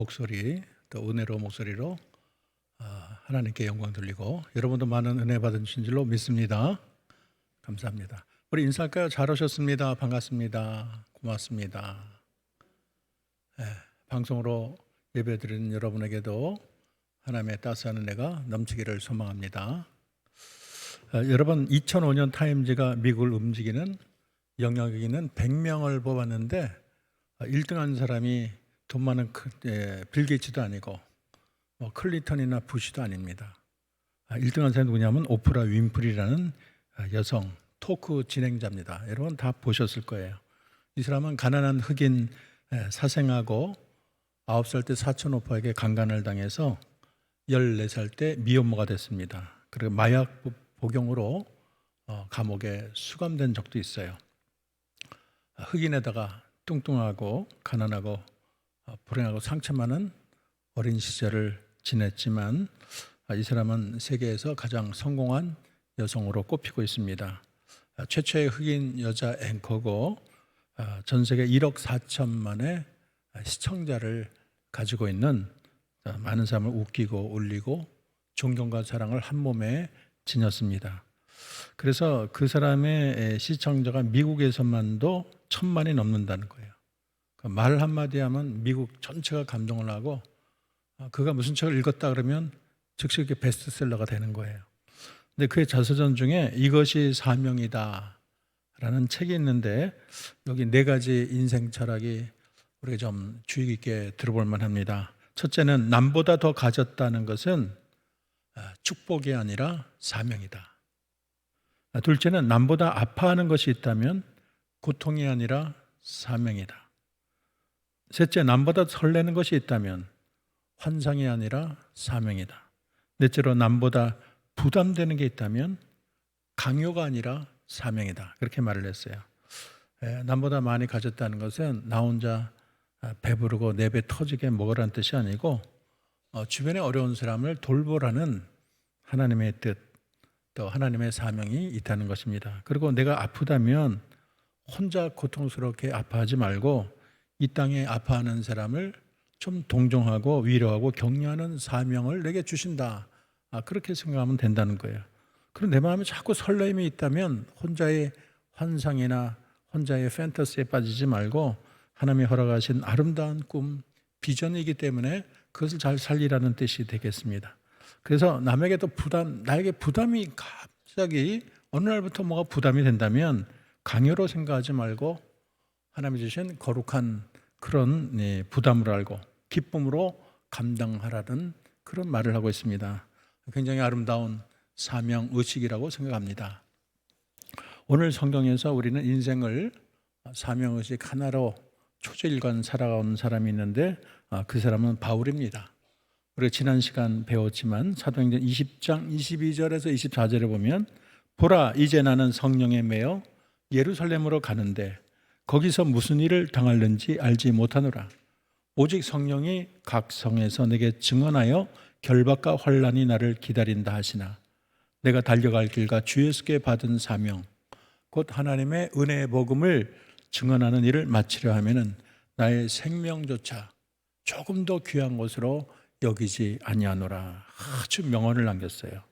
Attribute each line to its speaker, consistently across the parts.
Speaker 1: 목소리, 또 은혜로운 목소리로 하나님께 영광 돌리고 여러분도 많은 은혜 받으신 줄로 믿습니다. 감사합니다. 우리 인사할까요? 잘 오셨습니다. 반갑습니다. 고맙습니다. 방송으로 예배드리는 여러분에게도 하나님의 따스한 은혜가 넘치기를 소망합니다. 여러분, 2005년 타임즈가 미국을 움직이는 영역에 있는 100명을 뽑았는데 1등한 사람이 돈 많은 빌 게이츠도 아니고 클린턴이나 부시도 아닙니다. 1등한 사람이 누구냐면 오프라 윈프리라는 여성 토크 진행자입니다. 여러분 다 보셨을 거예요. 이 사람은 가난한 흑인 사생하고 9살 때 사촌 오빠에게 강간을 당해서 14살 때 미혼모가 됐습니다. 그리고 마약 복용으로 감옥에 수감된 적도 있어요. 흑인에다가 뚱뚱하고 가난하고 불행하고 상처 많은 어린 시절을 지냈지만 이 사람은 세계에서 가장 성공한 여성으로 꼽히고 있습니다. 최초의 흑인 여자 앵커고 전 세계 1억 4천만의 시청자를 가지고 있는, 많은 사람을 웃기고 울리고 존경과 사랑을 한 몸에 지녔습니다. 그래서 그 사람의 시청자가 미국에서만도 1,000만이 넘는다는 거예요. 말 한마디 하면 미국 전체가 감동을 하고, 그가 무슨 책을 읽었다 그러면 즉시 그게 베스트셀러가 되는 거예요. 근데 그의 자서전 중에 이것이 사명이다 라는 책이 있는데, 여기 4가지 인생 철학이 우리가 좀 주의 깊게 들어볼 만합니다. 첫째는 남보다 더 가졌다는 것은 축복이 아니라 사명이다. 둘째는 남보다 아파하는 것이 있다면 고통이 아니라 사명이다. 셋째, 남보다 설레는 것이 있다면 환상이 아니라 사명이다. 넷째로, 남보다 부담되는 게 있다면 강요가 아니라 사명이다. 그렇게 말을 했어요. 남보다 많이 가졌다는 것은 나 혼자 배부르고 내 배 터지게 먹으라는 뜻이 아니고, 주변에 어려운 사람을 돌보라는 하나님의 뜻, 또 하나님의 사명이 있다는 것입니다. 그리고 내가 아프다면 혼자 고통스럽게 아파하지 말고 이 땅에 아파하는 사람을 좀 동정하고 위로하고 격려하는 사명을 내게 주신다. 그렇게 생각하면 된다는 거예요. 그럼 내 마음에 자꾸 설렘이 있다면 혼자의 환상이나 혼자의 판타지에 빠지지 말고 하나님이 허락하신 아름다운 꿈, 비전이기 때문에 그것을 잘 살리라는 뜻이 되겠습니다. 그래서 남에게도 나에게 부담이 갑자기 어느 날부터 뭐가 부담이 된다면 강요로 생각하지 말고 하나님이 주신 거룩한 그런 부담을 알고 기쁨으로 감당하라는 그런 말을 하고 있습니다. 굉장히 아름다운 사명 의식이라고 생각합니다. 오늘 성경에서 우리는 인생을 사명 의식 하나로 초절일관 살아온 사람이 있는데, 그 사람은 바울입니다. 우리가 지난 시간 배웠지만 사도행전 20장 22절에서 24절에 보면, 보라, 이제 나는 성령에 매여 예루살렘으로 가는데 거기서 무슨 일을 당할는지 알지 못하노라. 오직 성령이 각 성에서 내게 증언하여 결박과 환난이 나를 기다린다 하시나, 내가 달려갈 길과 주 예수께 받은 사명 곧 하나님의 은혜의 복음을 증언하는 일을 마치려 하면은 나의 생명조차 조금 더 귀한 것으로 여기지 아니하노라. 아주 명언을 남겼어요.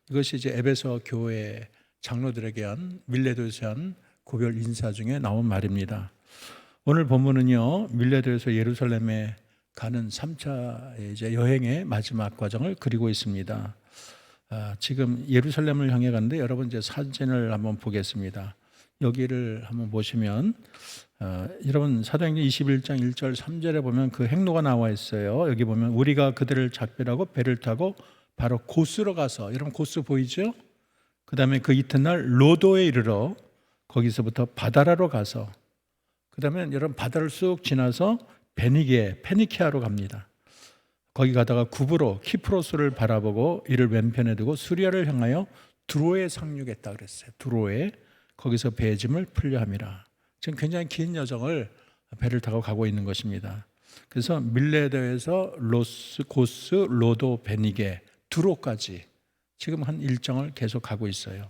Speaker 1: 이것이 이제 에베소 교회 장로들에게 한, 밀레도에서 한 고별 인사 중에 나온 말입니다. 오늘 본문은요, 밀레도에서 예루살렘에 가는 3차 이제 여행의 마지막 과정을 그리고 있습니다. 지금 예루살렘을 향해 가는데, 여러분 이제 사진을 한번 보겠습니다. 여기를 한번 보시면, 여러분 사도행전 21장 1절 3절에 보면 그 행로가 나와 있어요. 여기 보면 우리가 그들을 작별하고 배를 타고 바로 고스로 가서, 여러분 고스 보이죠? 그 다음에 그 이튿날 로도에 이르러 거기서부터 바다라로 가서, 그 다음에 여러분 바다를 쑥 지나서 페니키아로 갑니다. 거기 가다가 구브로 키프로스를 바라보고 이를 왼편에 두고 수리아를 향하여 두로에 상륙했다 그랬어요. 두로에, 거기서 배의 짐을 풀려 함이라. 지금 굉장히 긴 여정을 배를 타고 가고 있는 것입니다. 그래서 밀레도에서 고스, 로도, 베니게, 두로까지 지금 한 일정을 계속 가고 있어요.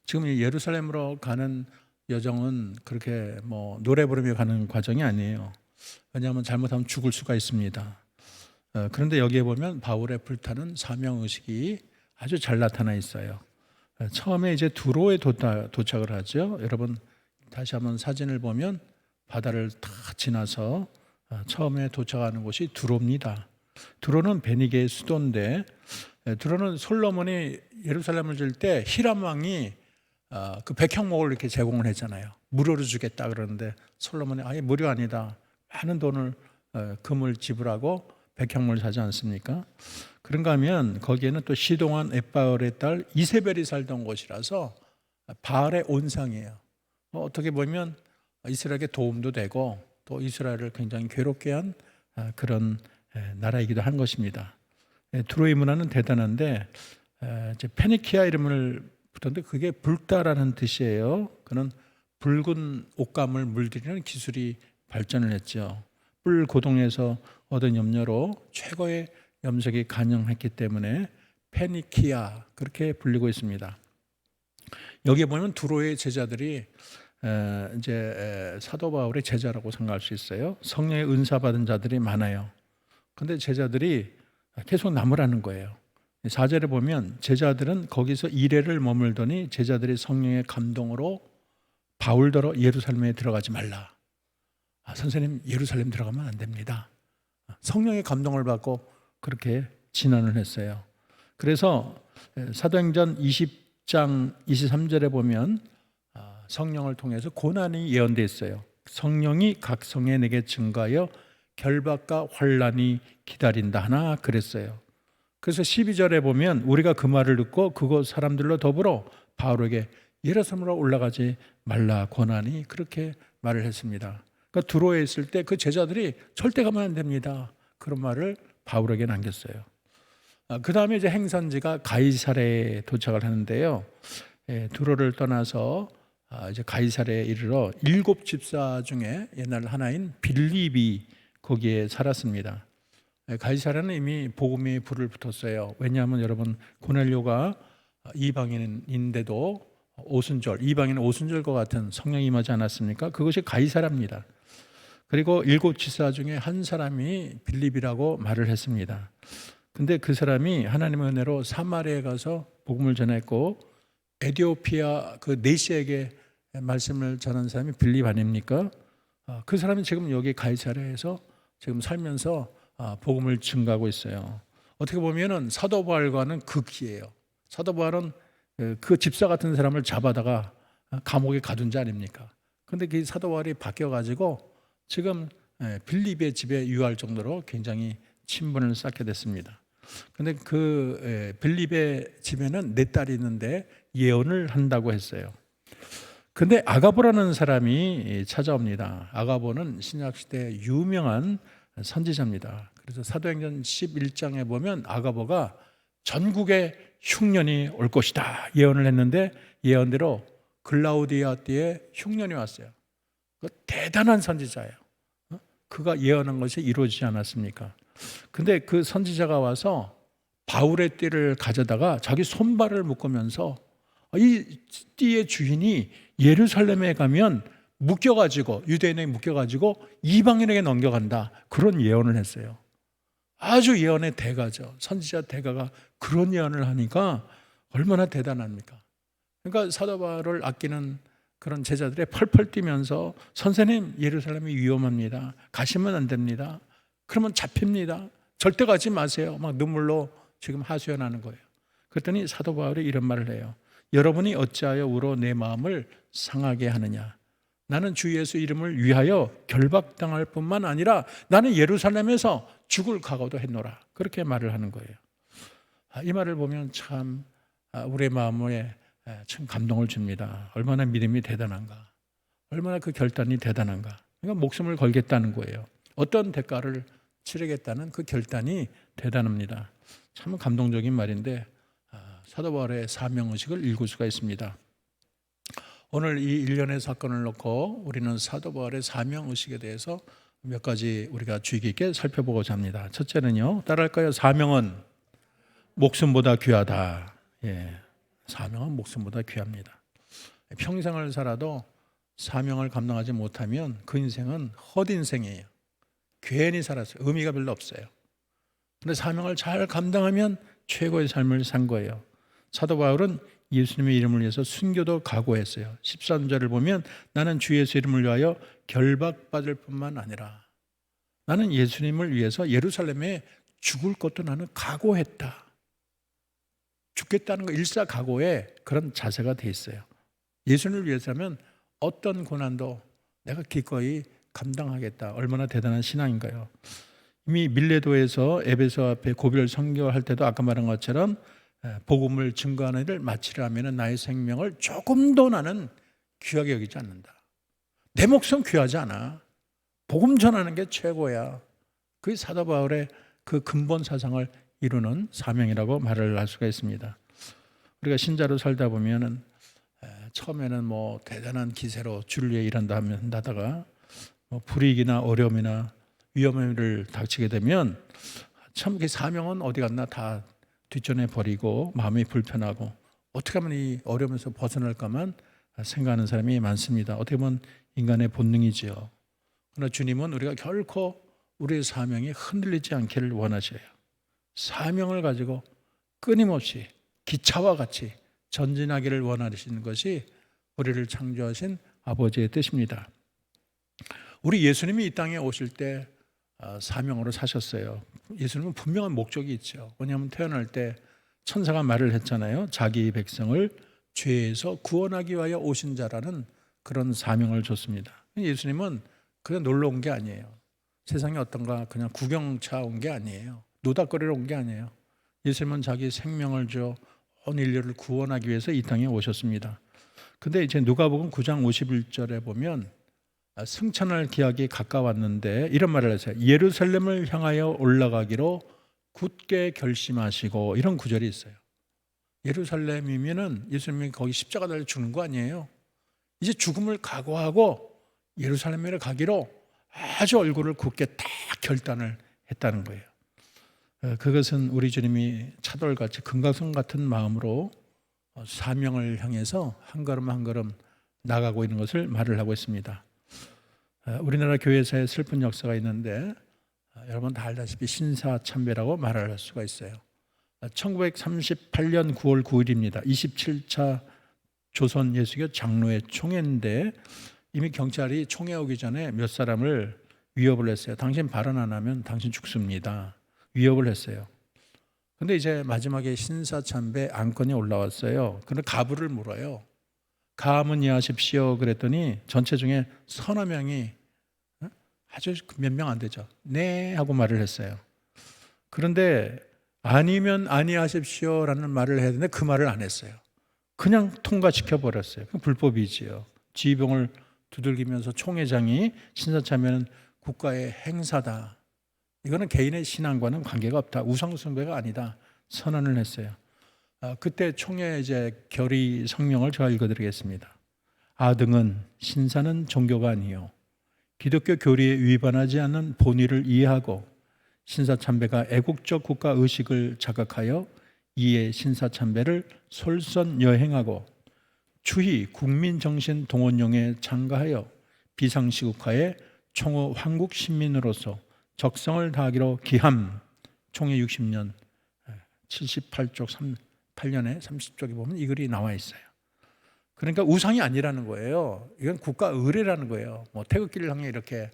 Speaker 1: 지금 예루살렘으로 가는 여정은 그렇게 노래 부르며 가는 과정이 아니에요. 왜냐하면 잘못하면 죽을 수가 있습니다. 그런데 여기에 보면 바울의 불타는 사명의식이 아주 잘 나타나 있어요. 처음에 이제 두로에 도착을 하죠. 여러분 다시 한번 사진을 보면 바다를 다 지나서 처음에 도착하는 곳이 두로입니다. 두로는 베니게의 수도인데, 두로는 솔로몬이 예루살렘을 질 때 히람 왕이 그 백향목을 이렇게 제공을 했잖아요. 무료로 주겠다 그러는데 솔로몬이 아예 무료 아니다, 많은 돈을 금을 지불하고 백향목을 사지 않습니까? 그런가 하면 거기에는 또 시동한 엣바울의 딸 이세벨이 살던 곳이라서 바알의 온상이에요. 어떻게 보면 이스라엘에게 도움도 되고 또 이스라엘을 굉장히 괴롭게 한 그런 나라이기도 한 것입니다. 두로의 문화는 대단한데, 이제 페니키아 이름을 붙었는데 그게 붉다라는 뜻이에요. 그는 붉은 옷감을 물들이는 기술이 발전을 했죠. 뿔 고동에서 얻은 염료로 최고의 염색이 가능했기 때문에 페니키아 그렇게 불리고 있습니다. 여기에 보면 두로의 제자들이 이제 사도 바울의 제자라고 생각할 수 있어요. 성령의 은사 받은 자들이 많아요. 그런데 제자들이 계속 남으라는 거예요. 4절에 보면 제자들은 거기서 이래를 머물더니 제자들이 성령의 감동으로 바울더러 예루살렘에 들어가지 말라. 선생님, 예루살렘 들어가면 안 됩니다. 성령의 감동을 받고 그렇게 진언을 했어요. 그래서 사도행전 20장 23절에 보면 성령을 통해서 고난이 예언되어 있어요. 성령이 각 성에 내게 증가하여 결박과 환란이 기다린다 하나 그랬어요. 그래서 12절에 보면 우리가 그 말을 듣고 그곳 사람들로 더불어 바울에게 예루살렘으로 올라가지 말라 권하니 그렇게 말을 했습니다. 그러니까 두로에 있을 때 그 제자들이 절대 가면 안 됩니다, 그런 말을 바울에게 남겼어요. 그 다음에 이제 행선지가 가이사랴에 도착을 하는데요. 두로를 떠나서 이제 가이사랴에 이르러 7 집사 중에 옛날 하나인 빌립이 거기에 살았습니다. 가이사랴는 이미 복음이 불을 붙었어요. 왜냐하면 여러분 고넬료가 이방인인데도 오순절, 이방인은 오순절과 같은 성령이 임하지 않았습니까? 그것이 가이사랴입니다. 그리고 7 집사 중에 한 사람이 빌립이라고 말을 했습니다. 근데 그 사람이 하나님의 은혜로 사마리아에 가서 복음을 전했고 에티오피아 그 네시에게 말씀을 전한 사람이 빌립 아닙니까? 그 사람이 지금 여기 가이사랴에서 지금 살면서 복음을 증가하고 있어요. 어떻게 보면은 사도 바울과는 극이에요. 사도 바울은 그 집사 같은 사람을 잡아다가 감옥에 가둔 자 아닙니까? 그런데 그 사도 바울이 바뀌어가지고 지금 빌립의 집에 유할 정도로 굉장히 친분을 쌓게 됐습니다. 그런데 그 빌립의 집에는 4딸이 있는데 예언을 한다고 했어요. 근데 아가보라는 사람이 찾아옵니다. 아가보는 신약시대 유명한 선지자입니다. 그래서 사도행전 11장에 보면 아가보가 전국에 흉년이 올 것이다 예언을 했는데 예언대로 글라우디아 때에 흉년이 왔어요. 그 대단한 선지자예요. 그가 예언한 것이 이루어지지 않았습니까? 근데 그 선지자가 와서 바울의 띠를 가져다가 자기 손발을 묶으면서 이 띠의 주인이 예루살렘에 가면 묶여가지고 유대인에게 묶여가지고 이방인에게 넘겨간다, 그런 예언을 했어요. 아주 예언의 대가죠. 선지자 대가가 그런 예언을 하니까 얼마나 대단합니까? 그러니까 사도 바울을 아끼는 그런 제자들이 펄펄 뛰면서 선생님, 예루살렘이 위험합니다, 가시면 안 됩니다, 그러면 잡힙니다, 절대 가지 마세요, 막 눈물로 지금 하소연하는 거예요. 그랬더니 사도 바울이 이런 말을 해요. 여러분이 어찌하여 울어 내 마음을 상하게 하느냐. 나는 주 예수 이름을 위하여 결박당할 뿐만 아니라 나는 예루살렘에서 죽을 각오도 했노라. 그렇게 말을 하는 거예요. 이 말을 보면 참 우리의 마음에 참 감동을 줍니다. 얼마나 믿음이 대단한가, 얼마나 그 결단이 대단한가. 그러니까 목숨을 걸겠다는 거예요. 어떤 대가를 치르겠다는 그 결단이 대단합니다. 참 감동적인 말인데 사도 바울의 사명의식을 읽을 수가 있습니다. 오늘 이 일련의 사건을 놓고 우리는 사도 바울의 사명의식에 대해서 몇 가지 우리가 주의 깊게 살펴보고자 합니다. 첫째는요, 따라할까요? 사명은 목숨보다 귀하다. 사명은 목숨보다 귀합니다. 평생을 살아도 사명을 감당하지 못하면 그 인생은 헛인생이에요. 괜히 살았어요. 의미가 별로 없어요. 근데 사명을 잘 감당하면 최고의 삶을 산 거예요. 사도 바울은 예수님의 이름을 위해서 순교도 각오했어요. 13절을 보면 나는 주 예수 이름을 위하여 결박받을 뿐만 아니라 나는 예수님을 위해서 예루살렘에 죽을 것도 나는 각오했다. 죽겠다는 거 일사각오에 그런 자세가 돼 있어요. 예수님을 위해서라면 어떤 고난도 내가 기꺼이 감당하겠다. 얼마나 대단한 신앙인가요? 이미 밀레도에서 에베소 앞에 고별 선교할 때도 아까 말한 것처럼 복음을 증거하는 일을 마치려 하면 나의 생명을 조금도 나는 귀하게 여기지 않는다. 내 목숨 귀하지 않아. 복음 전하는 게 최고야. 그게 사도 바울의 그 근본 사상을 이루는 사명이라고 말을 할 수가 있습니다. 우리가 신자로 살다 보면은 처음에는 뭐 대단한 기세로 주를 위해 일한다다가 뭐 불이익이나 어려움이나 위험을 닥치게 되면 참 그 사명은 어디 갔나 다 뒷전에 버리고 마음이 불편하고 어떻게 하면 이 어려움에서 벗어날까만 생각하는 사람이 많습니다. 어떻게 보면 인간의 본능이지요. 그러나 주님은 우리가 결코 우리의 사명이 흔들리지 않기를 원하셔요. 사명을 가지고 끊임없이 기차와 같이 전진하기를 원하시는 것이 우리를 창조하신 아버지의 뜻입니다. 우리 예수님이 이 땅에 오실 때 사명으로 사셨어요. 예수님은 분명한 목적이 있죠. 왜냐하면 태어날 때 천사가 말을 했잖아요. 자기 백성을 죄에서 구원하기 위하여 오신 자라는 그런 사명을 줬습니다. 예수님은 그냥 놀러 온 게 아니에요. 세상에 어떤가 그냥 구경차 온 게 아니에요. 노닥거리러 온 게 아니에요. 예수님은 자기 생명을 줘 온 인류를 구원하기 위해서 이 땅에 오셨습니다. 근데 이제 누가복음 9장 51절에 보면 승천할 기약이 가까웠는데 이런 말을 했어요. 예루살렘을 향하여 올라가기로 굳게 결심하시고, 이런 구절이 있어요. 예루살렘이면은 예수님이 거기 십자가 달려 죽는 거 아니에요. 이제 죽음을 각오하고 예루살렘에 가기로 아주 얼굴을 굳게 딱 결단을 했다는 거예요. 그것은 우리 주님이 차돌같이 금강석 같은 마음으로 사명을 향해서 한 걸음 한 걸음 나가고 있는 것을 말을 하고 있습니다. 우리나라 교회사에 슬픈 역사가 있는데 여러분 다 알다시피 신사참배라고 말을 할 수가 있어요. 1938년 9월 9일입니다. 27차 조선 예수교 장로회 총회인데 이미 경찰이 총회 오기 전에 몇 사람을 위협을 했어요. 당신 발언 안 하면 당신 죽습니다. 위협을 했어요. 근데 이제 마지막에 신사참배 안건이 올라왔어요. 그런데 가부를 물어요. 가문 이해하십시오 그랬더니 전체 중에 서너 명이 아주 몇 명 안 되죠. 네 하고 말을 했어요. 그런데 아니면 아니하십시오라는 말을 해야 되는데 그 말을 안 했어요. 그냥 통과시켜 버렸어요. 불법이지요. 지휘병을 두들기면서 총회장이 신사참배는 국가의 행사다. 이거는 개인의 신앙과는 관계가 없다. 우상숭배가 아니다. 선언을 했어요. 그때 총회 이제 결의 성명을 제가 읽어드리겠습니다. 아등은 신사는 종교가 아니요 기독교 교리에 위반하지 않는 본의를 이해하고 신사참배가 애국적 국가 의식을 자각하여 이에 신사참배를 솔선여행하고 추히 국민정신 동원용에 참가하여 비상시국하에 총호 황국 시민으로서 적성을 다하기로 기함. 총회 60년 78쪽 8년에 30쪽에 보면 이 글이 나와 있어요. 그러니까 우상이 아니라는 거예요. 이건 국가 의례라는 거예요. 뭐 태극기를 향해 이렇게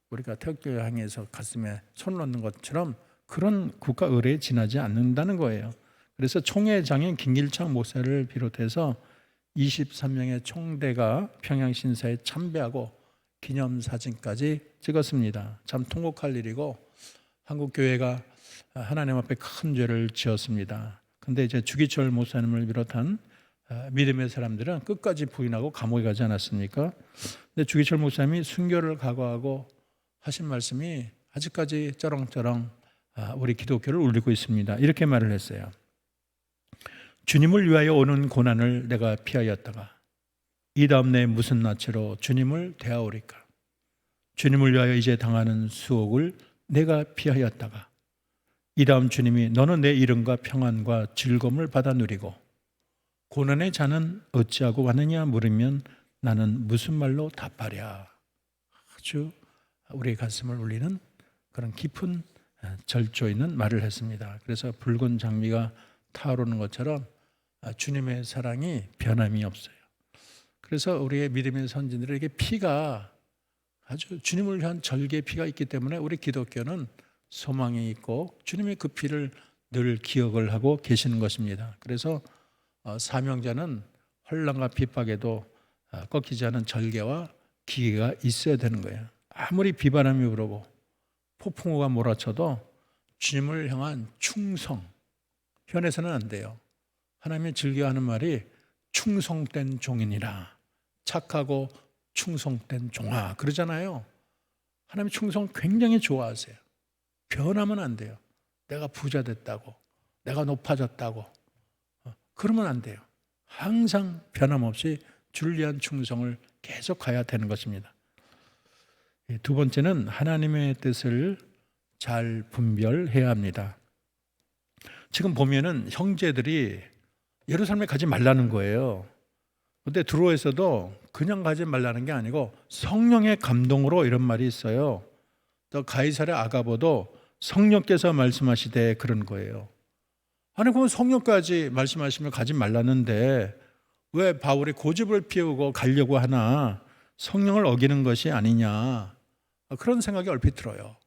Speaker 1: 우리가 태극기를 향해서 가슴에 손을 얹는 것처럼 그런 국가 의례에 지나지 않는다는 거예요. 그래서 총회장인 김길창 목사를 비롯해서 23명의 총대가 평양 신사에 참배하고 기념사진까지 찍었습니다. 참 통곡할 일이고 한국 교회가 하나님 앞에 큰 죄를 지었습니다. 근데 이제 주기철 목사님을 비롯한 믿음의 사람들은 끝까지 부인하고 감옥에 가지 않았습니까? 근데 주기철 목사님이 순교를 각오하고 하신 말씀이 아직까지 쩌렁쩌렁 우리 기독교를 울리고 있습니다. 이렇게 말을 했어요. 주님을 위하여 오는 고난을 내가 피하였다가 이 다음 내 무슨 낯으로 주님을 대하오리까? 주님을 위하여 이제 당하는 수옥을 내가 피하였다가 이 다음 주님이 너는 내 이름과 평안과 즐거움을 받아 누리고 고난의 자는 어찌하고 왔느냐 물으면 나는 무슨 말로 답하랴. 아주 우리의 가슴을 울리는 그런 깊은 절조 있는 말을 했습니다. 그래서 붉은 장미가 타오르는 것처럼 주님의 사랑이 변함이 없어요. 그래서 우리의 믿음의 선진들에게 피가 아주 주님을 위한 절개의 피가 있기 때문에 우리 기독교는 소망이 있고 주님의 그 피를 늘 기억을 하고 계시는 것입니다. 그래서 사명자는 혼란과 핍박에도 꺾이지 않은 절개와 기계가 있어야 되는 거예요. 아무리 비바람이 불어도 폭풍우가 몰아쳐도 주님을 향한 충성 변해서는 안 돼요. 하나님이 즐겨하는 말이 충성된 종이니라. 착하고 충성된 종아 그러잖아요. 하나님 충성 굉장히 좋아하세요. 변하면 안 돼요. 내가 부자 됐다고, 내가 높아졌다고 그러면 안 돼요. 항상 변함없이 주를 위한 충성을 계속 가야 되는 것입니다. 두 번째는 하나님의 뜻을 잘 분별해야 합니다. 지금 보면은 형제들이 예루살렘에 가지 말라는 거예요. 그런데 드로에서도 그냥 가지 말라는 게 아니고 성령의 감동으로 이런 말이 있어요. 또 가이사랴 아가보도 성령께서 말씀하시되 그런 거예요. 아니 그럼 성령까지 말씀하시면 가지 말라는데 왜 바울이 고집을 피우고 가려고 하나? 성령을 어기는 것이 아니냐 그런 생각이 얼핏 들어요.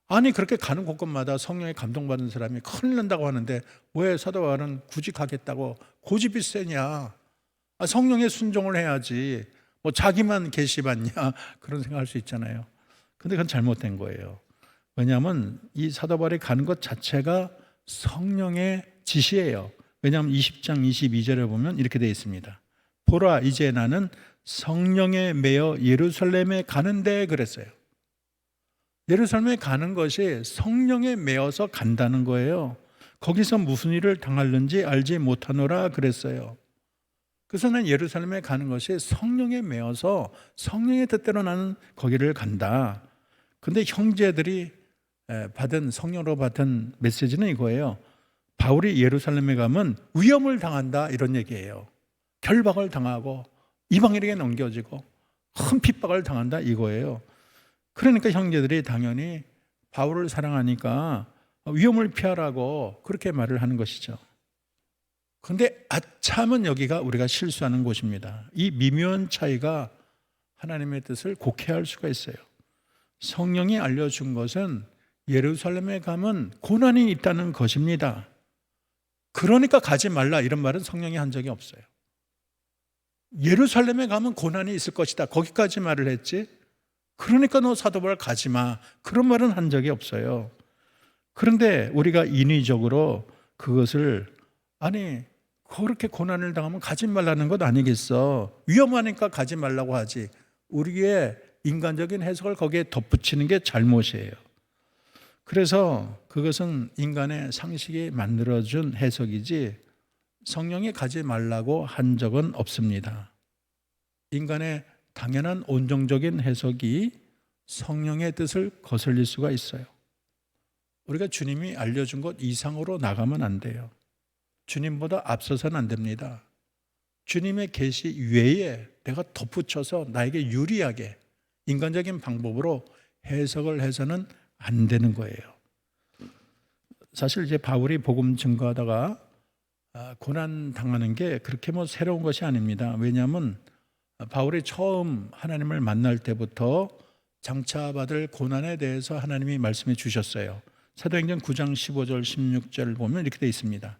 Speaker 1: 아니 그렇게 가는 곳곳마다 성령에 감동받은 사람이 큰일 난다고 하는데 왜 사도 바울은 굳이 가겠다고 고집이 세냐? 성령에 순종을 해야지 뭐 자기만 계시받냐 그런 생각할 수 있잖아요. 근데 그건 잘못된 거예요. 왜냐하면 이 사도 바울이 가는 것 자체가 성령의 지시예요. 왜냐하면 20장 22절에 보면 이렇게 되어 있습니다. 보라 이제 나는 성령에 매여 예루살렘에 가는데 그랬어요. 예루살렘에 가는 것이 성령에 매여서 간다는 거예요. 거기서 무슨 일을 당하는지 알지 못하노라 그랬어요. 그래서 난 예루살렘에 가는 것이 성령에 매여서 성령의 뜻대로 나는 거기를 간다. 근데 형제들이 받은 성령으로 받은 메시지는 이거예요. 바울이 예루살렘에 가면 위험을 당한다 이런 얘기예요. 결박을 당하고 이방인에게 넘겨지고 큰 핍박을 당한다 이거예요. 그러니까 형제들이 당연히 바울을 사랑하니까 위험을 피하라고 그렇게 말을 하는 것이죠. 그런데 아참은 여기가 우리가 실수하는 곳입니다. 이 미묘한 차이가 하나님의 뜻을 곡해할 수가 있어요. 성령이 알려준 것은 예루살렘에 가면 고난이 있다는 것입니다. 그러니까 가지 말라 이런 말은 성령이 한 적이 없어요. 예루살렘에 가면 고난이 있을 것이다. 거기까지 말을 했지. 그러니까 너 사도 바울 가지 마. 그런 말은 한 적이 없어요. 그런데 우리가 인위적으로 그것을 아니 그렇게 고난을 당하면 가지 말라는 것 아니겠어. 위험하니까 가지 말라고 하지. 우리의 인간적인 해석을 거기에 덧붙이는 게 잘못이에요. 그래서 그것은 인간의 상식이 만들어준 해석이지 성령이 가지 말라고 한 적은 없습니다. 인간의 당연한 온정적인 해석이 성령의 뜻을 거슬릴 수가 있어요. 우리가 주님이 알려준 것 이상으로 나가면 안 돼요. 주님보다 앞서서는 안 됩니다. 주님의 계시 외에 내가 덧붙여서 나에게 유리하게 인간적인 방법으로 해석을 해서는 안 되는 거예요. 사실 이제 바울이 복음 증거하다가 고난 당하는 게 그렇게 뭐 새로운 것이 아닙니다. 왜냐하면 바울이 처음 하나님을 만날 때부터 장차 받을 고난에 대해서 하나님이 말씀해 주셨어요. 사도행전 9장 15절 16절을 보면 이렇게 되어 있습니다.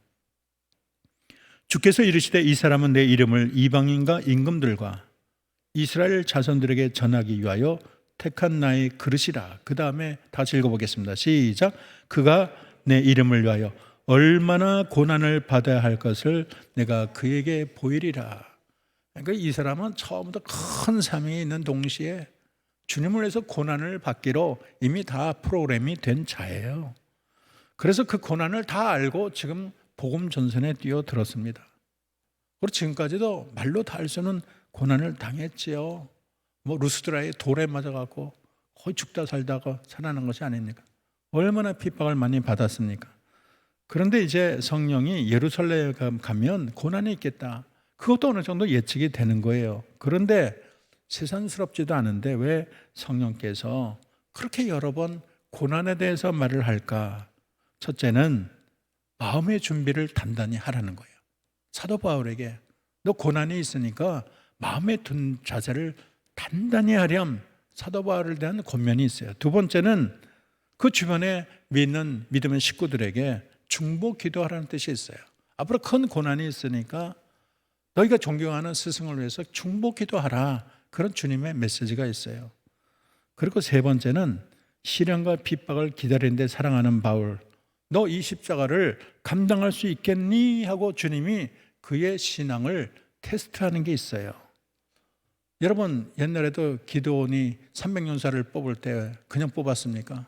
Speaker 1: 주께서 이르시되 이 사람은 내 이름을 이방인과 임금들과 이스라엘 자손들에게 전하기 위하여 택한 나의 그릇이라. 그 다음에 다시 읽어보겠습니다. 시작. 그가 내 이름을 위하여 얼마나 고난을 받아야 할 것을 내가 그에게 보이리라. 그러니까 이 사람은 처음부터 큰 사명이 있는 동시에 주님을 위해서 고난을 받기로 이미 다 프로그램이 된 자예요. 그래서 그 고난을 다 알고 지금 복음 전선에 뛰어들었습니다. 그리고 지금까지도 말로 다 할 수는 고난을 당했지요. 뭐 루스드라의 돌에 맞아갖고 거의 죽다 살다가 살아난 것이 아닙니까? 얼마나 핍박을 많이 받았습니까? 그런데 이제 성령이 예루살렘에 가면 고난이 있겠다. 그것도 어느 정도 예측이 되는 거예요. 그런데 세상스럽지도 않은데 왜 성령께서 그렇게 여러 번 고난에 대해서 말을 할까? 첫째는 마음의 준비를 단단히 하라는 거예요. 사도 바울에게 너 고난이 있으니까 마음의 든 자세를 단단히 하렴, 사도 바울에 대한 권면이 있어요. 두 번째는 그 주변에 믿는 믿음의 식구들에게 중보 기도하라는 뜻이 있어요. 앞으로 큰 고난이 있으니까 너희가 존경하는 스승을 위해서 중보 기도하라, 그런 주님의 메시지가 있어요. 그리고 세 번째는 시련과 핍박을 기다리는데 사랑하는 바울, 너 이 십자가를 감당할 수 있겠니? 하고 주님이 그의 신앙을 테스트하는 게 있어요. 여러분, 옛날에도 기드온이 300년사를 뽑을 때 그냥 뽑았습니까?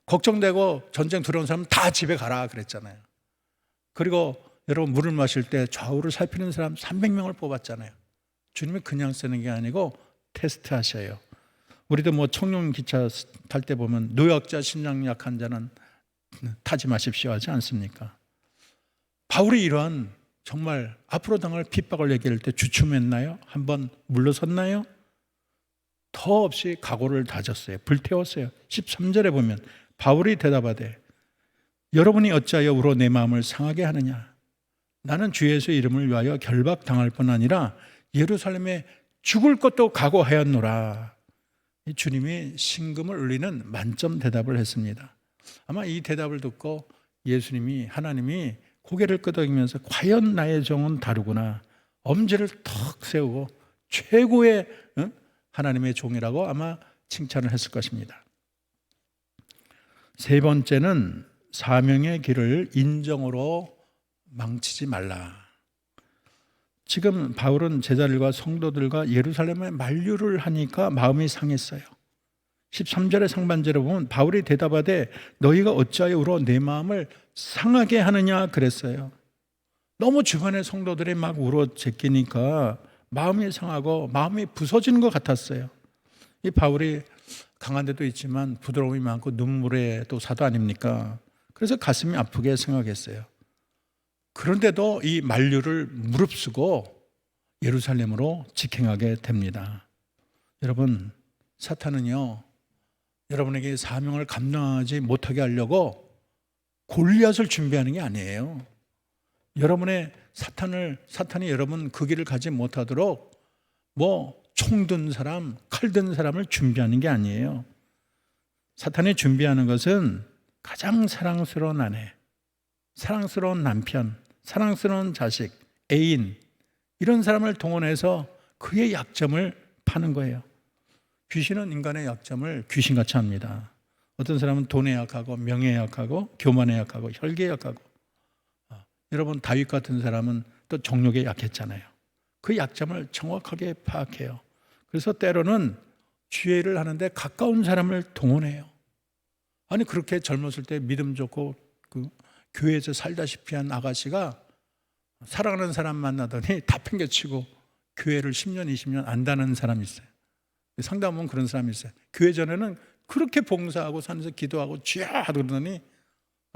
Speaker 1: 걱정되고 전쟁 두려운 사람은 다 집에 가라 그랬잖아요. 그리고 여러분, 물을 마실 때 좌우를 살피는 사람 300명을 뽑았잖아요. 주님이 그냥 쓰는 게 아니고 테스트 하셔요. 우리도 뭐 청룡 기차 탈 때 보면 노약자, 심장 약한 자는 타지 마십시오 하지 않습니까? 바울이 이러한 정말 앞으로 당할 핍박을 얘기할 때 주춤했나요? 한번 물러섰나요? 더 없이 각오를 다졌어요. 불태웠어요. 13절에 보면 바울이 대답하되 여러분이 어찌하여 울어 내 마음을 상하게 하느냐? 나는 주 예수의 이름을 위하여 결박당할 뿐 아니라 예루살렘에 죽을 것도 각오하였노라. 이 주님이 신금을 울리는 만점 대답을 했습니다. 아마 이 대답을 듣고 예수님이, 하나님이 고개를 끄덕이면서 과연 나의 종은 다르구나, 엄지를 턱 세우고 최고의 하나님의 종이라고 아마 칭찬을 했을 것입니다. 세 번째는 사명의 길을 인정으로 망치지 말라. 지금 바울은 제자들과 성도들과 예루살렘에 만류를 하니까 마음이 상했어요. 13절의 상반절에 보면 바울이 대답하되 너희가 어찌하여 울어 내 마음을 상하게 하느냐 그랬어요. 너무 주변의 성도들이 막 울어 제끼니까 마음이 상하고 마음이 부서지는 것 같았어요. 이 바울이 강한 데도 있지만 부드러움이 많고 눈물의 또 사도 아닙니까? 그래서 가슴이 아프게 생각했어요. 그런데도 이 만류를 무릅쓰고 예루살렘으로 직행하게 됩니다. 여러분, 사탄은요, 여러분에게 사명을 감당하지 못하게 하려고 골리앗을 준비하는 게 아니에요. 여러분의 사탄이 여러분 그 길을 가지 못하도록 뭐 총 든 사람, 칼 든 사람을 준비하는 게 아니에요. 사탄이 준비하는 것은 가장 사랑스러운 아내, 사랑스러운 남편, 사랑스러운 자식, 애인, 이런 사람을 동원해서 그의 약점을 파는 거예요. 귀신은 인간의 약점을 귀신같이 합니다. 어떤 사람은 돈에 약하고 명예에 약하고 교만에 약하고 혈기에 약하고, 여러분 다윗 같은 사람은 또 정욕에 약했잖아요. 그 약점을 정확하게 파악해요. 그래서 때로는 지혜를 하는데 가까운 사람을 동원해요. 아니 그렇게 젊었을 때 믿음 좋고 그 교회에서 살다시피 한 아가씨가 사랑하는 사람 만나더니 다 팽개치고 교회를 10년, 20년 안 다는 사람이 있어요. 상담 보면 그런 사람이 있어요. 교회 전에는 그렇게 봉사하고 산에서 기도하고 쥐야 그러더니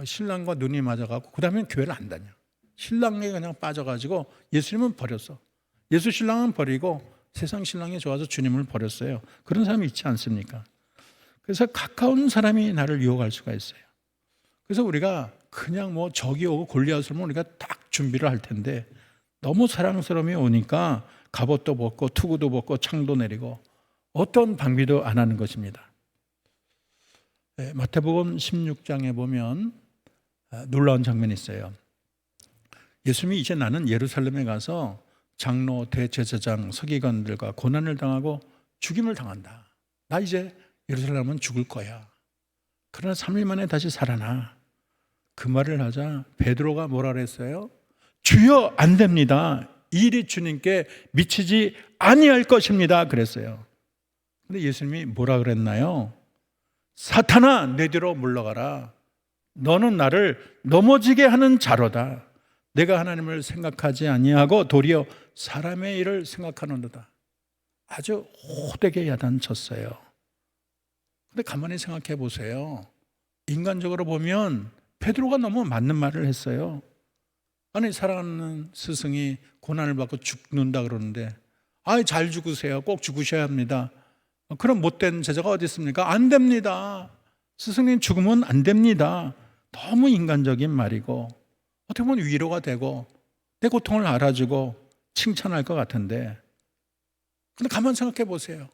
Speaker 1: 신랑과 눈이 맞아가지고 그 다음에 교회를 안 다녀. 신랑에 그냥 빠져가지고 예수님은 버렸어. 예수 신랑은 버리고 세상 신랑이 좋아서 주님을 버렸어요. 그런 사람이 있지 않습니까? 그래서 가까운 사람이 나를 유혹할 수가 있어요. 그래서 우리가 그냥 뭐 적이 오고 골리앗을 오면 우리가 딱 준비를 할 텐데 너무 사랑스러움이 오니까 갑옷도 벗고 투구도 벗고 창도 내리고 어떤 방비도 안 하는 것입니다. 마태복음 16장에 보면 놀라운 장면이 있어요. 예수님이 이제 나는 예루살렘에 가서 장로, 대제사장, 서기관들과 고난을 당하고 죽임을 당한다. 나 이제 예루살렘은 죽을 거야. 그러나 3일 만에 다시 살아나. 그 말을 하자 베드로가 뭐라 그랬어요? 주여 안 됩니다. 이 일이 주님께 미치지 아니할 것입니다. 그랬어요. 근데 예수님이 뭐라 그랬나요? 사탄아 내 뒤로 물러가라. 너는 나를 넘어지게 하는 자로다. 내가 하나님을 생각하지 아니하고 도리어 사람의 일을 생각하는도다. 아주 호되게 야단쳤어요. 근데 가만히 생각해 보세요. 인간적으로 보면 베드로가 너무 맞는 말을 했어요. 아니 사랑하는 스승이 고난을 받고 죽는다 그러는데 잘 죽으세요. 꼭 죽으셔야 합니다. 그런 못된 제자가 어디 있습니까? 안 됩니다. 스승님 죽으면 안 됩니다. 너무 인간적인 말이고 어떻게 보면 위로가 되고 내 고통을 알아주고 칭찬할 것 같은데, 근데 가만 생각해 보세요.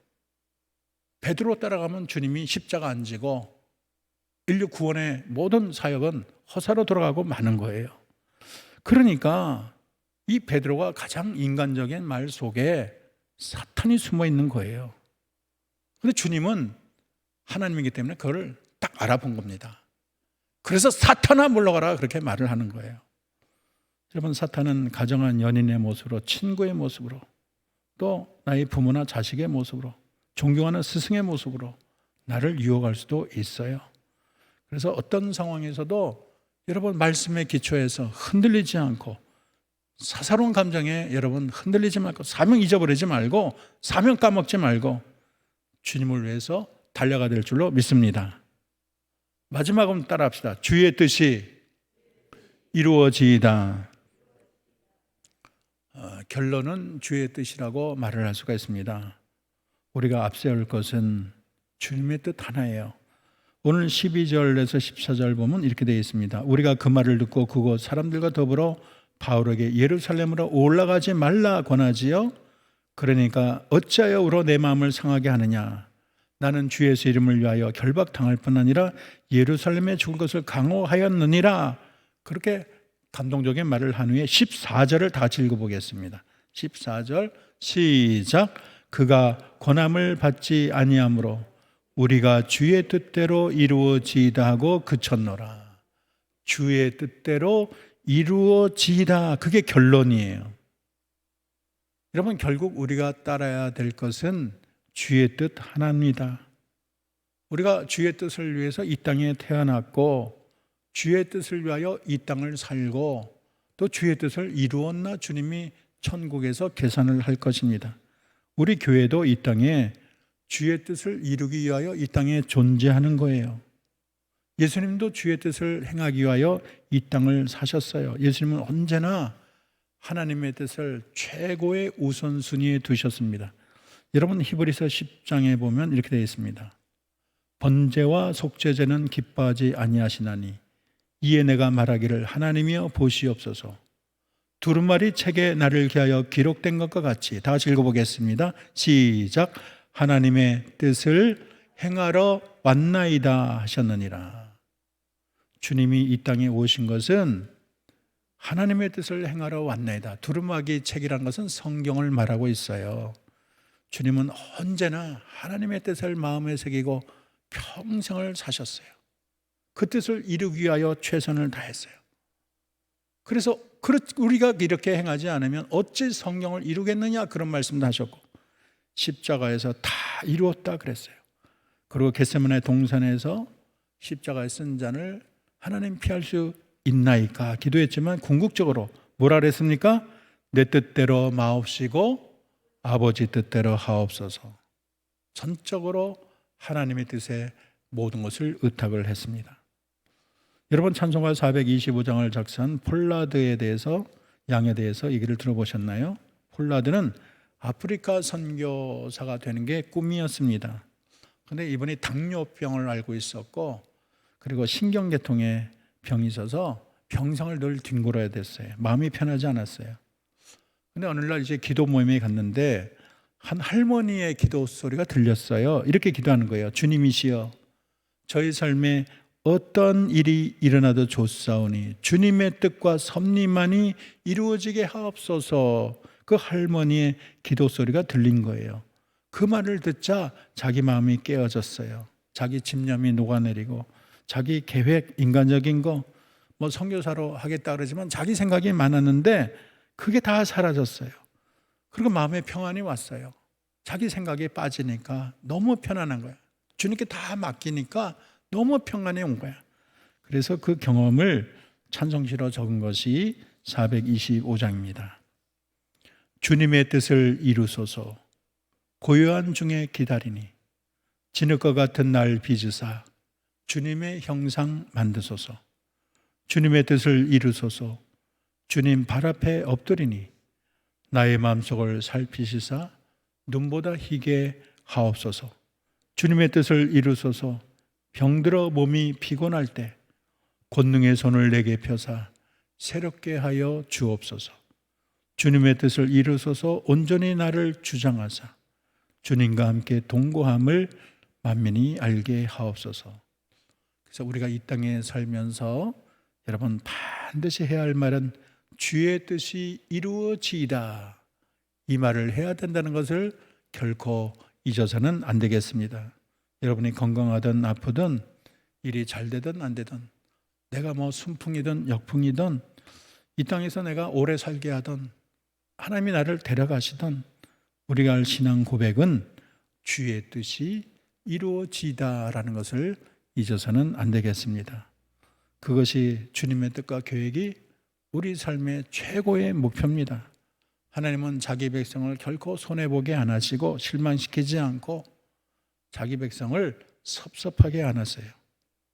Speaker 1: 베드로 따라가면 주님이 십자가 안 지고 인류 구원의 모든 사역은 허사로 돌아가고 마는 거예요. 그러니까 이 베드로가 가장 인간적인 말 속에 사탄이 숨어 있는 거예요. 그런데 주님은 하나님이기 때문에 그걸 딱 알아본 겁니다. 그래서 사탄아 물러가라 그렇게 말을 하는 거예요. 여러분, 사탄은 가정한 연인의 모습으로, 친구의 모습으로, 또 나의 부모나 자식의 모습으로, 존경하는 스승의 모습으로 나를 유혹할 수도 있어요. 그래서 어떤 상황에서도 여러분 말씀에 기초해서 흔들리지 않고, 사사로운 감정에 여러분 흔들리지 말고, 사명 잊어버리지 말고, 사명 까먹지 말고 주님을 위해서 달려가야 될 줄로 믿습니다. 마지막으로 따라합시다. 주의 뜻이 이루어지이다. 결론은 주의 뜻이라고 말을 할 수가 있습니다. 우리가 앞세울 것은 주님의 뜻 하나예요. 오늘 12절에서 14절 보면 이렇게 되어 있습니다. 우리가 그 말을 듣고 그곳 사람들과 더불어 바울에게 예루살렘으로 올라가지 말라 권하지요. 그러니까 어찌하여 우로 내 마음을 상하게 하느냐. 나는 주 예수 이름을 위하여 결박당할 뿐 아니라 예루살렘에 죽을 것을 강호하였느니라. 그렇게 감동적인 말을 한 후에 14절을 다 같이 읽어보겠습니다. 14절 시작. 그가 권함을 받지 아니하므로 우리가 주의 뜻대로 이루어지이다 하고 그쳤노라. 주의 뜻대로 이루어지이다. 그게 결론이에요. 여러분, 결국 우리가 따라야 될 것은 주의 뜻 하나입니다. 우리가 주의 뜻을 위해서 이 땅에 태어났고, 주의 뜻을 위하여 이 땅을 살고, 또 주의 뜻을 이루었나 주님이 천국에서 계산을 할 것입니다. 우리 교회도 이 땅에 주의 뜻을 이루기 위하여 이 땅에 존재하는 거예요. 예수님도 주의 뜻을 행하기 위하여 이 땅을 사셨어요. 예수님은 언제나 하나님의 뜻을 최고의 우선순위에 두셨습니다. 여러분, 히브리서 10장에 보면 이렇게 되어 있습니다. 번제와 속죄제는 기뻐하지 아니하시나니 이에 내가 말하기를 하나님이여 보시옵소서. 두루마리 책에 나를 기하여 기록된 것과 같이. 다 같이 읽어보겠습니다. 시작. 하나님의 뜻을 행하러 왔나이다 하셨느니라. 주님이 이 땅에 오신 것은 하나님의 뜻을 행하러 왔나이다. 두루마리 책이란 것은 성경을 말하고 있어요. 주님은 언제나 하나님의 뜻을 마음에 새기고 평생을 사셨어요. 그 뜻을 이루기 위하여 최선을 다했어요. 그래서 우리가 이렇게 행하지 않으면 어찌 성경을 이루겠느냐, 그런 말씀도 하셨고, 십자가에서 다 이루었다 그랬어요. 그리고 겟세마네 동산에서 십자가에 쓴 잔을 하나님 피할 수 있나이까 기도했지만 궁극적으로 뭐라 그랬습니까? 내 뜻대로 마옵시고 아버지 뜻대로 하옵소서. 전적으로 하나님의 뜻에 모든 것을 의탁을 했습니다. 여러분, 찬송가 425장을 작사한 폴라드에 대해서, 양에 대해서 얘기를 들어보셨나요? 폴라드는 아프리카 선교사가 되는 게 꿈이었습니다. 그런데 이분이 당뇨병을 앓고 있었고, 그리고 신경계통에 병이 있어서 병상을 늘 뒹굴어야 됐어요. 마음이 편하지 않았어요. 근데 어느 날 이제 기도 모임에 갔는데 한 할머니의 기도 소리가 들렸어요. 이렇게 기도하는 거예요. 주님이시여, 저희 삶에 어떤 일이 일어나도 좋사오니 주님의 뜻과 섭리만이 이루어지게 하옵소서. 그 할머니의 기도 소리가 들린 거예요. 그 말을 듣자 자기 마음이 깨어졌어요. 자기 집념이 녹아내리고, 자기 계획, 인간적인 거, 뭐 선교사로 하겠다 그러지만 자기 생각이 많았는데 그게 다 사라졌어요. 그리고 마음에 평안이 왔어요. 자기 생각에 빠지니까 너무 편안한 거야. 주님께 다 맡기니까 너무 평안해 온 거야. 그래서 그 경험을 찬송시로 적은 것이 425장입니다. 주님의 뜻을 이루소서. 고요한 중에 기다리니 진흙과 같은 날 빚으사 주님의 형상 만드소서. 주님의 뜻을 이루소서. 주님 발 앞에 엎드리니 나의 마음속을 살피시사 눈보다 희게 하옵소서. 주님의 뜻을 이루소서. 병들어 몸이 피곤할 때 권능의 손을 내게 펴사 새롭게 하여 주옵소서. 주님의 뜻을 이루소서 온전히 나를 주장하사 주님과 함께 동거함을 만민이 알게 하옵소서. 그래서 우리가 이 땅에 살면서 여러분 반드시 해야 할 말은 주의 뜻이 이루어지이다, 이 말을 해야 된다는 것을 결코 잊어서는 안 되겠습니다. 여러분이 건강하든 아프든 일이 잘 되든 안 되든 내가 순풍이든 역풍이든 이 땅에서 내가 오래 살게 하든 하나님이 나를 데려가시든 우리가 할 신앙 고백은 주의 뜻이 이루어지다라는 것을 잊어서는 안 되겠습니다. 그것이 주님의 뜻과 계획이 우리 삶의 최고의 목표입니다. 하나님은 자기 백성을 결코 손해보게 안 하시고 실망시키지 않고 자기 백성을 섭섭하게 안 하세요.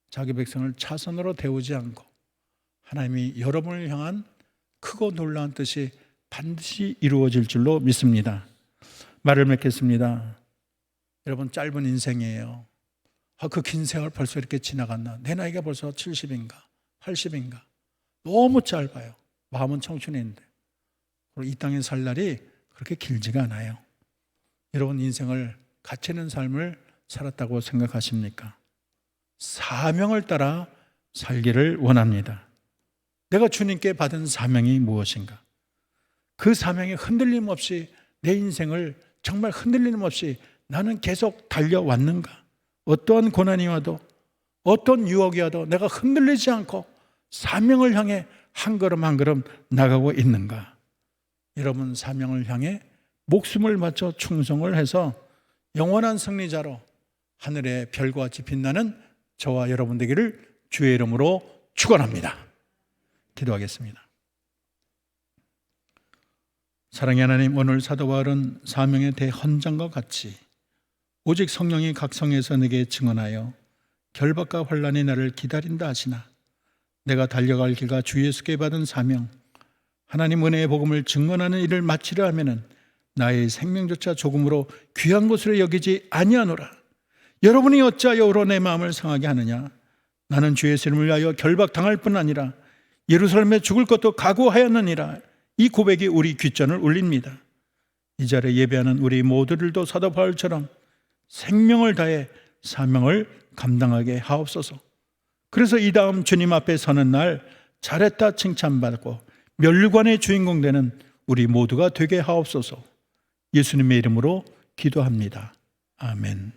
Speaker 1: 자기 백성을 차선으로 데우지 않고 하나님이 여러분을 향한 크고 놀라운 뜻이 반드시 이루어질 줄로 믿습니다. 말을 맺겠습니다. 여러분 짧은 인생이에요. 그 긴 세월 벌써 이렇게 지나갔나? 내 나이가 벌써 70인가 80인가? 너무 짧아요. 마음은 청춘인데 이 땅에 살 날이 그렇게 길지가 않아요. 여러분 인생을 가치 있는 삶을 살았다고 생각하십니까? 사명을 따라 살기를 원합니다. 내가 주님께 받은 사명이 무엇인가? 그 사명에 흔들림 없이 내 인생을 정말 흔들림 없이 나는 계속 달려왔는가? 어떠한 고난이 와도 어떤 유혹이 와도 내가 흔들리지 않고 사명을 향해 한 걸음 한 걸음 나가고 있는가? 여러분 사명을 향해 목숨을 바쳐 충성을 해서 영원한 승리자로 하늘의 별과 같이 빛나는 저와 여러분 되기를 주의 이름으로 축원합니다. 기도하겠습니다. 사랑의 하나님, 오늘 사도 바울은 사명의 대헌장과 같이 오직 성령이 각 성에서 내게 증언하여 결박과 환난이 나를 기다린다 하시나 내가 달려갈 길과 주 예수께 받은 사명, 하나님 은혜의 복음을 증언하는 일을 마치려 하면은 나의 생명조차 조금으로 귀한 것으로 여기지 아니하노라. 여러분이 어찌하여 오로 내 마음을 상하게 하느냐? 나는 주 예수 이름을 위하여 결박당할 뿐 아니라 예루살렘에 죽을 것도 각오하였느니라. 이 고백이 우리 귓전을 울립니다. 이 자리에 예배하는 우리 모두들도 사도 바울처럼 생명을 다해 사명을 감당하게 하옵소서. 그래서 이 다음 주님 앞에 서는 날 잘했다 칭찬받고 멸관의 주인공 되는 우리 모두가 되게 하옵소서. 예수님의 이름으로 기도합니다. 아멘.